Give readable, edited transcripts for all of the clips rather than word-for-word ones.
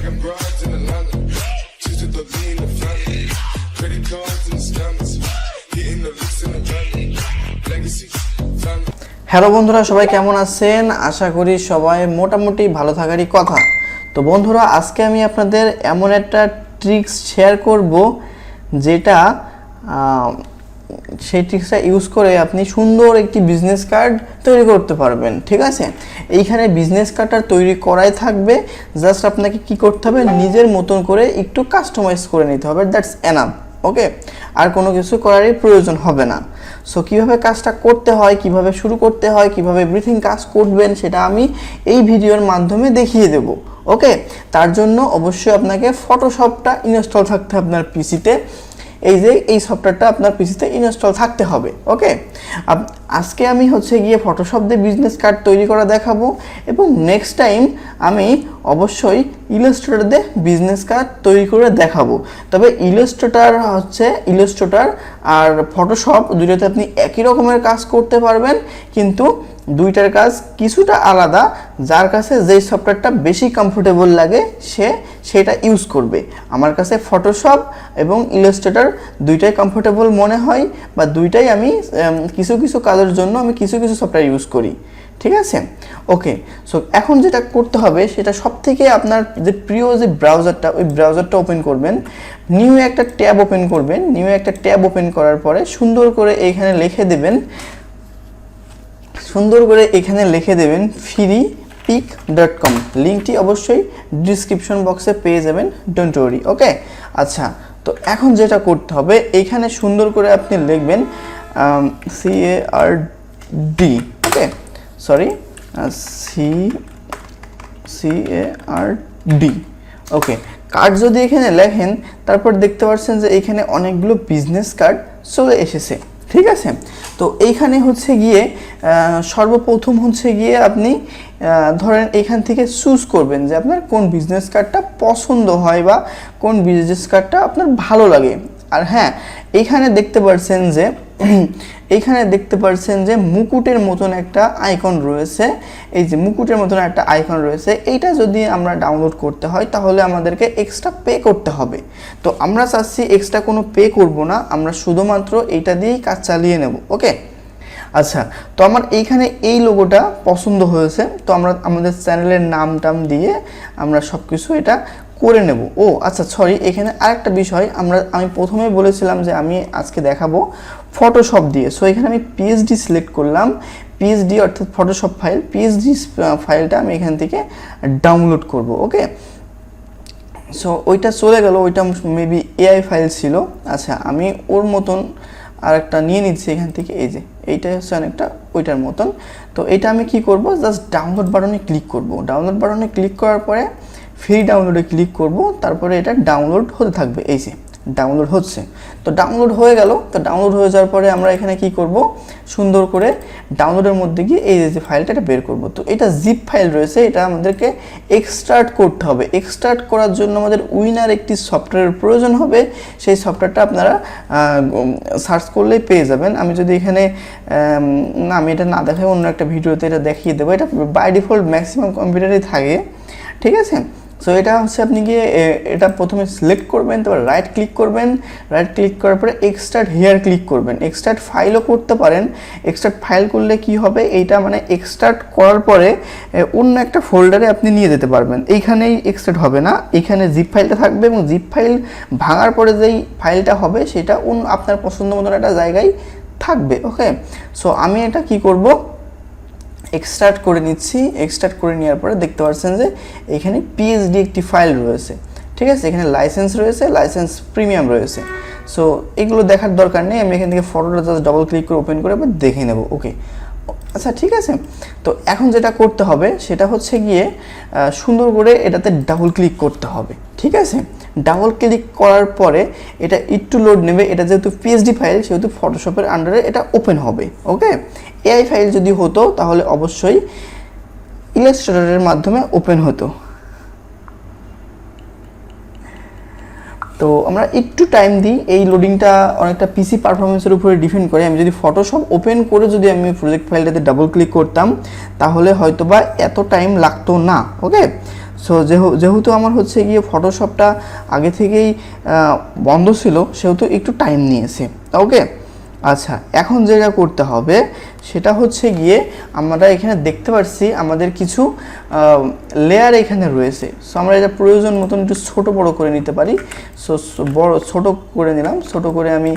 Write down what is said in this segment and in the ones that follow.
Stacking broads in Atlanta. Just to the lean the family. Credit cards and the scammers. Hitting the licks in the van. Legacy, family. Hello বন্ধুরা, সবাই কেমন আছেন? আশা করি সবাই মোটামুটি ভালো থাকারই কথা। তো বন্ধুরা, আজকে আমি আপনাদের এমন একটা ট্রিক্স শেয়ার করব যেটা সেই ট্রিক্সটা ইউজ করে আপনি সুন্দর একটি বিজনেস কার্ড তৈরি করতে পারবেন। ঠিক আছে, এইখানে বিজনেস কার্ডটা তৈরি করাই থাকবে, জাস্ট আপনাকে কি করতে হবে, নিজের মতন করে একটু কাস্টমাইজ করে নিতে হবে, দ্যাটস এনাফ। ওকে, আর কোনো কিছু করারই প্রয়োজন হবে না। সো কীভাবে কাজটা করতে হয়, কিভাবে শুরু করতে হয়, কিভাবে এভরিথিং কাজ করবেন, সেটা আমি এই ভিডিওর মাধ্যমে দেখিয়ে দেব। ওকে, তার জন্য অবশ্যই আপনাকে ফটোশপটা ইনস্টল থাকতে হবে আপনার পিসিতে। এই সফটওয়্যারটা আপনার পিসিতে ইনস্টল থাকতে হবে। ওকে, আজকে আমি গিয়ে ফটোশপ দিয়ে বিজনেস কার্ড তৈরি করা দেখাবো, এবং নেক্সট টাইম আমি অবশ্যই ইলাস্ট্রেটর দিয়ে বিজনেস কার্ড তৈরি করে দেখাবো। তবে ইলাস্ট্রেটর আর ফটোশপ দুটোতে আপনি একই রকমের কাজ করতে পারবেন, কিন্তু দুইটার কাজ কিছুটা আলাদা। যার কাছে যেই সফটওয়্যারটা বেশি কমফোর্টেবল লাগে সেটা ইউজ করবে। আমার কাছে ফটোশপ এবং ইলাস্ট্রেটর দুইটাই কমফোর্টেবল মনে হয়, বা দুইটাই আমি কিছু কিছু কাজের জন্য আমি কিছু কিছু সফটওয়্যার ইউজ করি। ঠিক আছে, ওকে। সো এখন যেটা করতে হবে, সেটা সবথেকে আপনার যে প্রিয় যে ব্রাউজারটা, ওই ব্রাউজারটা ওপেন করবেন, নিউ একটা ট্যাব ওপেন করবেন। নিউ একটা ট্যাব ওপেন করার পরে সুন্দর করে এখানে লিখে দেবেন freepik.com। লিঙ্কটি অবশ্যই ডিসক্রিপশন বক্সে পেয়ে যাবেন, ডোন্ট ওয়ারি। ওকে, আচ্ছা, তো এখন যেটা করতে হবে, এইখানে সুন্দর করে আপনি লিখবেন CARD। ওকে, সরি, CARD। ওকে, কার্ড যদি এখানে লেখেন, তারপর দেখতে পাচ্ছেন যে এখানে অনেকগুলো বিজনেস কার্ড চলে এসেছে। ঠিক আছে, তো এইখানে গিয়ে সর্বপ্রথম গিয়ে আপনি ধরেন এখান থেকে চুজ করবেন যে আপনার কোন বিজনেস কার্ডটা পছন্দ হয় বা কোন বিজনেস কার্ডটা আপনার ভালো লাগে। আর হ্যাঁ, এইখানে দেখতে পাচ্ছেন যে মুকুটের মতন একটা আইকন রয়েছে। এই যে মুকুটের মতন একটা আইকন রয়েছে, এইটা যদি আমরা ডাউনলোড করতে হয় তাহলে আমাদেরকে এক্সট্রা পে করতে হবে। তো আমরা চাচ্ছি এক্সট্রা কোনো পে করব না, আমরা শুধুমাত্র এইটা দিয়েই কাজ চালিয়ে নেব। ওকে, আচ্ছা, তো আমার এইখানে এই লোগোটা পছন্দ হয়েছে, তো আমরা আমাদের চ্যানেলের নাম দিয়ে আমরা সব কিছু এটা করে নেব। ও আচ্ছা, সরি, এখানে আরেকটা বিষয়, আমি প্রথমে বলেছিলাম যে আমি আজকে দেখাবো ফটোশপ দিয়ে। সো এখানে আমি পিএসডি সিলেক্ট করলাম, পিএসডি অর্থাৎ ফটোশপ ফাইল। পিএসডি ফাইলটা আমি এখান থেকে ডাউনলোড করব। ওকে, সো ওইটা চলে গেল, ওইটা মেবি এআই ফাইল ছিল। আচ্ছা, আমি ওর মতন আরেকটা নিয়ে নিচ্ছি এখান থেকে। এই যে এইটা অনেকটা ওইটার মতন। তো এটা আমি কি করব, জাস্ট ডাউনলোড বাটনে ক্লিক করব। ডাউনলোড বাটনে ক্লিক করার পরে ফ্রি ডাউনলোডে ক্লিক করব, তারপরে এটা ডাউনলোড হতে থাকবে। এই যে ডাউনলোড হচ্ছে, তো ডাউনলোড হয়ে গেল। তো ডাউনলোড হয়ে যাওয়ার পরে আমরা এখানে কি করব, সুন্দর করে ডাউনলোডের মধ্যে গিয়ে এই যে ফাইলটা এটা বের করব। তো এটা জিপ ফাইল রয়েছে, এটা আমাদেরকে এক্সট্রাক্ট করতে হবে। এক্সট্রাক্ট করার জন্য আমাদের উইনার একটি সফটওয়্যারের প্রয়োজন হবে। সেই সফটওয়্যারটা আপনারা সার্চ করলেই পেয়ে যাবেন। আমি যদি এখানে আমি এটা না দেখাই, অন্য একটা ভিডিওতে এটা দেখিয়ে দেবো। এটা বাই ডিফল্ট ম্যাক্সিমাম কম্পিউটারেই থাকে। ঠিক আছে, সো এটা আপনি গিয়ে এটা প্রথমে সিলেক্ট করবেন, তারপর রাইট ক্লিক করবেন। রাইট ক্লিক করার পরে এক্সট্রাক্ট হিয়ার ক্লিক করবেন। এক্সট্রাক্ট ফাইলও করতে পারেন। এক্সট্রাক্ট ফাইল করলে কি হবে, এইটা মানে এক্সট্রাক্ট করার পরে অন্য একটা ফোল্ডারে আপনি নিয়ে যেতে পারবেন। এইখানেই এক্সট্রাক্ট হবে না, এখানে জিপ ফাইলটা থাকবে, এবং জিপ ফাইল ভাঙার পরে যেই ফাইলটা হবে সেটা আপনার পছন্দ মতন একটা জায়গায় থাকবে। ওকে, সো আমি এটা কি করব, এক্সট্রাক্ট করে নিচ্ছি। এক্সট্রাক্ট করে নেওয়ার পরে দেখতে পাচ্ছেন যে এখানে পিএসডি একটি ফাইল রয়েছে। ঠিক আছে, এখানে লাইসেন্স রয়েছে, লাইসেন্স প্রিমিয়াম রয়েছে। সো এগুলো দেখার দরকার নেই, আমি এখান থেকে ফটোটা জাস্ট ডবল ক্লিক করে ওপেন করে আবার দেখে নেব। ওকে, আচ্ছা, ঠিক আছে। তো এখন যেটা করতে হবে সেটা গিয়ে সুন্দর করে এটাতে ডাবল ক্লিক করতে হবে। ঠিক আছে, ডাবল ক্লিক করার পরে এটা একটু লোড নেবে। এটা যেহেতু পিএসডি ফাইল, সেহেতু ফটোশপের আন্ডারে এটা ওপেন হবে। ওকে, এআই ফাইল যদি হতো তাহলে অবশ্যই ইলাস্ট্রেটরের মাধ্যমে ওপেন হতো। তো আমরা একটু টাইম দিই, এই লোডিংটা অনেকটা পিসি পারফরমেন্সের উপরে ডিপেন্ড করে। আমি যদি ফটোশপ ওপেন করে যদি আমি প্রজেক্ট ফাইলটাতে ডাবল ক্লিক করতাম তাহলে হয়তোবা এত টাইম লাগতো না। ওকে, সো যেহেতু আমার হচ্ছে গিয়ে ফটোশপটা আগে থেকেই বন্ধ ছিল সেহেতু একটু টাইম নিয়েছে। ওকে, আচ্ছা এখন যেটা করতে হবে সেটা হচ্ছে গিয়ে আমরা এখানে দেখতে পাচ্ছি আমাদের কিছু লেয়ার এখানে রয়েছে। সো আমরা এটা প্রয়োজন মতন একটু ছোটো বড়ো করে নিতে পারি। সো ছোটো করে নিলাম, ছোটো করে আমি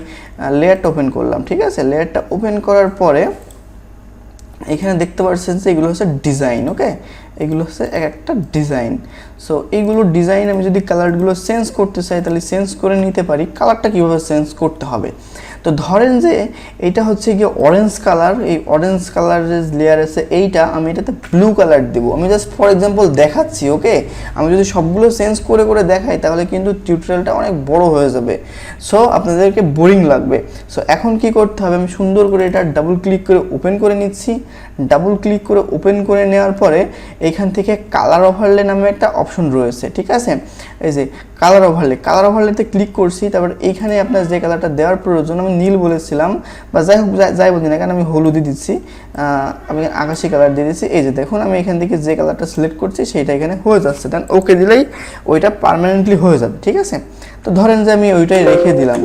লেয়ারটা ওপেন করলাম। ঠিক আছে, লেয়ারটা ওপেন করার পরে এখানে দেখতে পাচ্ছেন যে এগুলো হচ্ছে ডিজাইন। ওকে, এগুলো হচ্ছে এক একটা ডিজাইন। সো এইগুলো ডিজাইন আমি যদি কালারগুলো চেঞ্জ করতে চাই তাহলে চেঞ্জ করে নিতে পারি। কালারটা কীভাবে চেঞ্জ করতে হবে, তো ধরেন যে এইটা হচ্ছে গিয়ে অরেঞ্জ কালার, এই অরেঞ্জ কালারের লেয়ার আছে, এইটা আমি এটাতে ব্লু কালার দেবো। আমি জাস্ট ফর এক্সাম্পল দেখাচ্ছি। ওকে, আমি যদি সবগুলো চেঞ্জ করে করে দেখাই তাহলে কিন্তু টিউটোরিয়ালটা অনেক বড় হয়ে যাবে, সো আপনাদেরকে বোরিং লাগবে। সো এখন কি করতে হবে, আমি সুন্দর করে এটা ডাবল ক্লিক করে ওপেন করে নিচ্ছি। ডাবল ক্লিক করে ওপেন করে নেওয়ার পরে এখান থেকে কালার ওভারলে নামে একটা অপশন রয়েছে। ঠিক আছে, এই যে কালার ওভারলেতে ক্লিক করছি। তারপর এইখানে আপনার যে কালারটা দেওয়ার প্রয়োজন, আমি নীল বলেছিলাম বা যাই হোক যাই বলি না কেন আমি হলুদই দিচ্ছি, আমি আকাশি কালার দিয়ে দিচ্ছি। এই যে দেখুন আমি এখান থেকে যে কালারটা সিলেক্ট করছি সেইটা এখানে হয়ে যাচ্ছে, দেন ওকে দিলেই ওইটা পার্মানেন্টলি হয়ে যাবে। ঠিক আছে, তো ধরেন যে আমি ওইটাই রেখে দিলাম,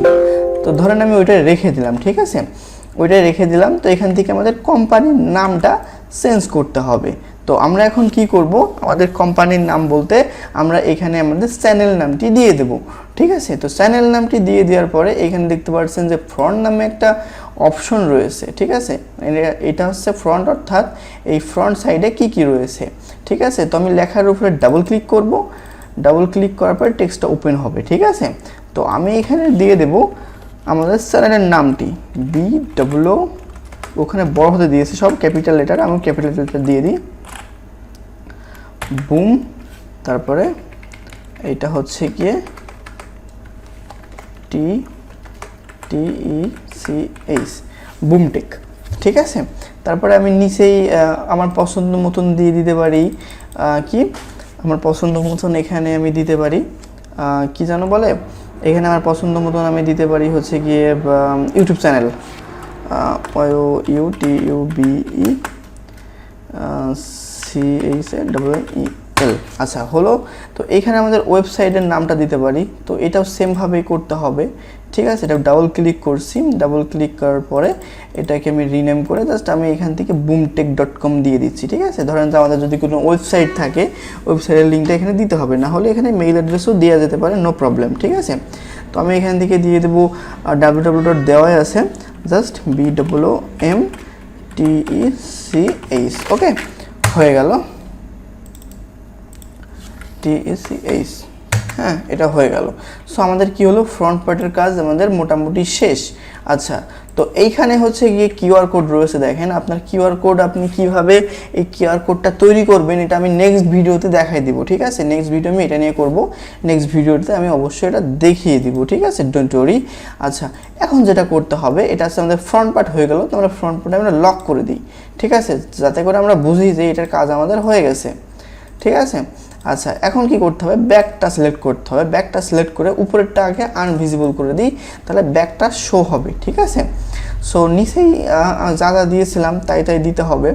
ঠিক আছে, ওইটাই রেখে দিলাম। তো এখান থেকে আমাদের কোম্পানির নামটা চেঞ্জ করতে হবে। তো আমরা এখন কি করব, আমাদের কোম্পানির নাম বলতে আমরা এখানে আমাদের চ্যানেল নামটি দিয়ে দেব। ঠিক আছে, তো চ্যানেল নামটি দিয়ে দেওয়ার পরে এখানে দেখতে পাচ্ছেন যে ফ্রন্ট নামে একটা অপশন রয়েছে। ঠিক আছে, এটা হচ্ছে ফ্রন্ট, অর্থাৎ এই ফ্রন্ট সাইডে কি কি রয়েছে। ঠিক আছে, তো আমি লেখার উপরে ডাবল ক্লিক করব। ডাবল ক্লিক করার পর টেক্সটটা ওপেন হবে। ঠিক আছে, তো আমি এখানে দিয়ে দেব আমাদের চ্যানেলের নামটি BWO, ওখানে বড় হতে দিয়েছে সব ক্যাপিটাল লেটার, আমি ক্যাপিটাল লেটার দিয়ে দিই, বুম। তারপরে এইটা হচ্ছে গিয়ে TECH, বুমটেক। ঠিক আছে, তারপরে আমি নিচেই আমার পছন্দ মতন দিয়ে দিতে পারি কি, আমার পছন্দ মতন এখানে আমি দিতে পারি কি যেন বলে, এখানে আমার পছন্দ মতন আমি দিতে পারি হচ্ছে গিয়ে ইউটিউব চ্যানেল, YOUTUBECHANNEL। আচ্ছা হলো, তো এইখানে আমাদের ওয়েবসাইটের নামটা দিতে পারি। তো এটাও সেমভাবেই করতে হবে। ঠিক আছে, এটা ডাবল ক্লিক করছি, ডাবল ক্লিক করার পরে এটাকে আমি রিনেম করে জাস্ট আমি এখান থেকে boomtech.com দিয়ে দিচ্ছি। ঠিক আছে, ধরেন যে আমাদের যদি কোনো ওয়েবসাইট থাকে ওয়েবসাইটের লিঙ্কটা এখানে দিতে হবে, না হলে এখানে মেইল অ্যাড্রেসও দেওয়া যেতে পারে, নো প্রবলেম। ঠিক আছে, তো আমি এখান থেকে দিয়ে দেবো www. দেওয়াই আছে, জাস্ট BWOMTECH। ওকে, হয়ে গেল TECH। হ্যাঁ, এটা হয়ে গেল। সো আমাদের কি হলো, ফ্রন্ট পার্টের কাজ আমাদের মোটামুটি শেষ। আচ্ছা, তো এইখানে হচ্ছে গিয়ে কিউআর কোড রয়েছে। দেখেন আপনার কিউআর কোড, আপনি কিভাবে এই কিউআর কোডটা তৈরি করবেন এটা আমি নেক্সট ভিডিওতে দেখাই দিব। ঠিক আছে, নেক্সট ভিডিও আমি এটা নিয়ে করব, নেক্সট ভিডিওতে আমি অবশ্যই এটা দেখিয়ে দিব। ঠিক আছে, ডোন্ট ওয়ারি। আচ্ছা, এখন যেটা করতে হবে, এটা হচ্ছে আমাদের ফ্রন্ট পার্ট হয়ে গেল। তো আমরা ফ্রন্ট পার্টে আমরা লক করে দিই। ঠিক আছে, যাতে করে আমরা বুঝি যে এটার কাজ আমাদের হয়ে গেছে। ঠিক আছে, আচ্ছা এখন কি করতে হবে, ব্যাকটা সিলেক্ট করতে হবে। ব্যাকটা সিলেক্ট করে উপরেরটা আগে আনভিজিবল করে দিই, তাহলে ব্যাকটা শো হবে। ঠিক আছে, সো নিচেই যা যা দিয়েছিলাম তাই তাই দিতে হবে।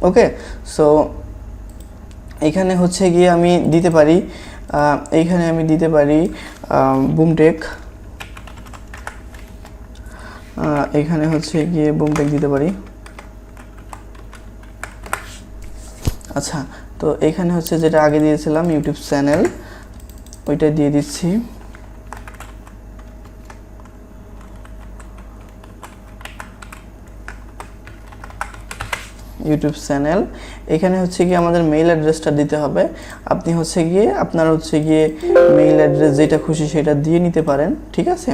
ওকে, সো এইখানে হচ্ছে গিয়ে আমি দিতে পারি, এইখানে আমি দিতে পারি বুমটেক, এখানে হচ্ছে গিয়ে বুমটেক দিতে পারি। আচ্ছা, তো এখানে হচ্ছে যেটা আগে দিয়েছিলাম ইউটিউব চ্যানেল, ওইটা দিয়ে দিচ্ছি। ইউটিউব চ্যানেল, এখানে হচ্ছে গিয়ে আমাদের মেইল অ্যাড্রেসটা দিতে হবে। আপনি হচ্ছে গিয়ে আপনার হচ্ছে গিয়ে মেইল অ্যাড্রেস যেটা খুশি সেটা দিয়ে নিতে পারেন। ঠিক আছে,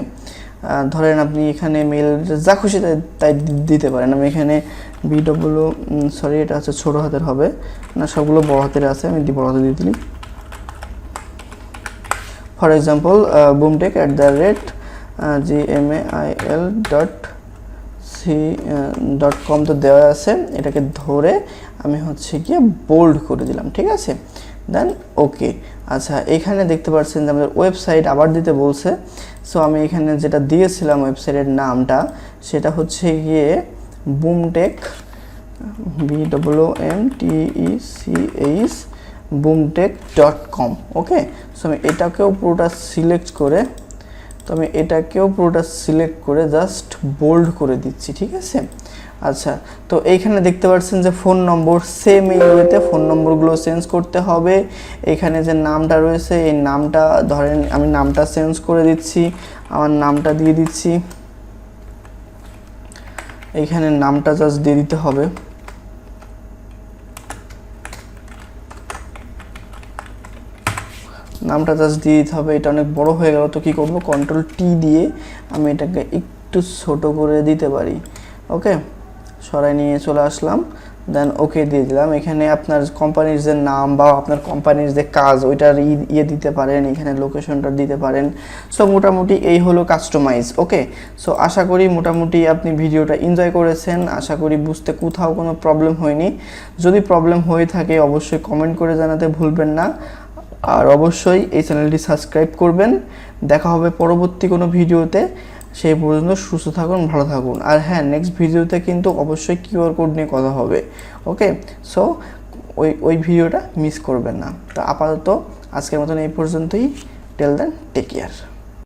ধরেন আপনি এখানে মেইল অ্যাড্রেস যা খুশি তাই দিতে পারেন। আমি এখানে BWO, সরি এটা হচ্ছে ছোটো হাতের হবে না, সবগুলো বড় হাতের আছে, আমি বড় হাতে দিয়ে দিই। ফর এক্সাম্পল boomtech@gmail.com তো দেওয়া আছে, এটাকে ধরে আমি হচ্ছে গিয়ে বোল্ড করে দিলাম। ঠিক আছে, দেন ওকে। আচ্ছা, এখানে দেখতে পাচ্ছেন যে আমাদের ওয়েবসাইট আবার দিতে বলছে। সো আমি এখানে যেটা দিয়েছিলাম ওয়েবসাইটের নামটা সেটা হচ্ছে গিয়ে বুমটেক, BOOMTECH boomtech.com। ওকে, সো আমি এটাকেও পুরোটা সিলেক্ট করে জাস্ট বোল্ড করে দিচ্ছি, ঠিক আছে। আচ্ছা, তো এইখানে দেখতে পাচ্ছেন যে ফোন নম্বর সেম এই ওয়েতে ফোন নম্বরগুলো চেঞ্জ করতে হবে। এখানে যে নামটা রয়েছে এই নামটা ধরেন আমি নামটা চেঞ্জ করে দিচ্ছি, আমার নামটা দিয়ে দিচ্ছি, এইখানে নামটা জাস্ট দিয়ে দিতে হবে। নামটা জাস্ট দিয়ে দিতে হবে। এটা অনেক বড় হয়ে গেল, তো কি করব, Ctrl+T দিয়ে আমি এটাকে একটু ছোট করে দিতে পারি। ওকে, সরাই নিয়ে চলে আসলাম, দেন ওকে দিয়ে দিলাম। এখানে আপনার কোম্পানির যে নাম বা আপনার কোম্পানির যে কাজ ওইটার দিতে পারেন, এখানে লোকেশনটা দিতে পারেন। সো মোটামুটি এই হলো কাস্টমাইজ। ওকে, সো আশা করি মোটামুটি আপনি ভিডিওটা এনজয় করেছেন, আশা করি বুঝতে কোথাও কোনো প্রবলেম হয়নি। যদি প্রবলেম হয়ে থাকে অবশ্যই কমেন্ট করে জানাতে ভুলবেন না, আর অবশ্যই এই চ্যানেলটি সাবস্ক্রাইব করবেন। দেখা হবে পরবর্তী কোনো ভিডিওতে, সেই পর্যন্ত সুস্থ থাকুন, ভালো থাকুন। আর হ্যাঁ, নেক্সট ভিডিওতে কিন্তু অবশ্যই কিউআর কোড নিয়ে কথা হবে। ওকে, সো ওই ভিডিওটা মিস করবেন না। তো আপাতত আজকের মতন এই পর্যন্তই। টেল দেন, টেক কেয়ার।